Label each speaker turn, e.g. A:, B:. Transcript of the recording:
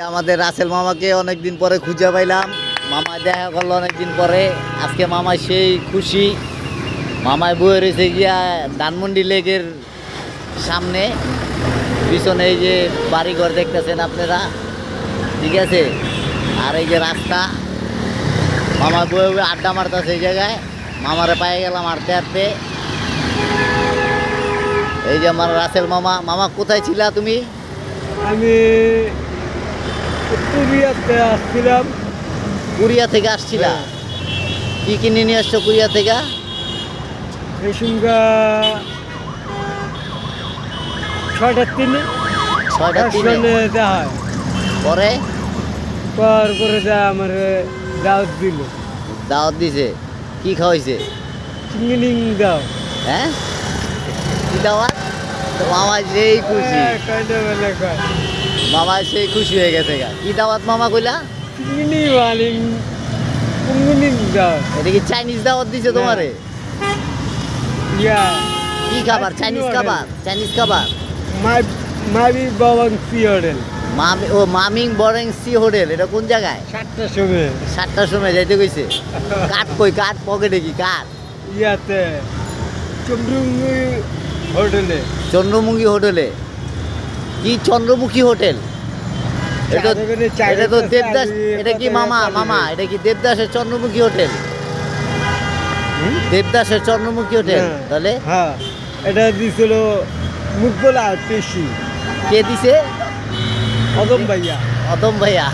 A: আমাদের রাসেল মামাকে অনেকদিন পরে খুঁজে পাইলাম। মামা দেখা করলো অনেকদিন পরে। আজকে মামা সেই খুশি। মামায় বয়ে রয়েছে গিয়া ধানমন্ডি লেকের সামনে, পিছনে এই যে বাড়িঘর দেখতেছেন আপনারা, ঠিক আছে। আর এই যে রাস্তা, মামা বয়ে বয়ে আড্ডা মারতেছে এই জায়গায়। মামারে পায়ে গেলাম হাঁটতে হাঁটতে। এই যে আমার রাসেল মামা। মামা কোথায় ছিলা তুমি?
B: আমি পুরিয়াতে আসছিলাম।
A: কুরিয়া থেকে আসছিলা? কি কিনে নিয়ে আসছো কুরিয়া থেকে?
B: রেশমগা 6টার দিনে
A: 6টার দিনে
B: দেখা হয়।
A: পরে
B: করে যা আমার দাওয়াত দিল।
A: দাওয়াত দিছে? কি খাওয়াইছে?
B: চিংড়িং দাও।
A: হ্যাঁ, কি দাওয়াত? তো মামা সেই খুশি। মামা সেই খুশি হয়ে গেছে গা। কি দাওয়াত মামা কইলা?
B: চিংড়ি মালিং কুঙ্গুনিং দাও।
A: এটা কি চাইনিজ দাওয়াত দিছে তোমারে?
B: ইয়া
A: কি খাবার? চাইনিজ খাবার? চাইনিজ খাবার?
B: মাবি বাবাং সি হোটেল।
A: মামিং বরেং সি হোটেল। এটা কোন জায়গায়?
B: 7টার সময়।
A: 7টার সময় যাইতে কইছে। কাঠ কই? কাঠ পকেটে কি কাঠ?
B: ইয়াতে চন্দ্রমুখী হোটেলে।
A: চন্দ্রমুখী হোটেলে? কি চন্দ্রমুখী হোটেল? এটা তো দেবদাস। এটা কি মামা এটা কি দেবদাসের চন্দ্রমুখী হোটেল? দেবদাসের চন্দ্রমুখী হোটেল? তাহলে
B: হ্যাঁ, এটা দিছিল মুকবলা পেশি।
A: কে দিছে?
B: অদম ভাইয়া।
A: অদম ভাইয়া।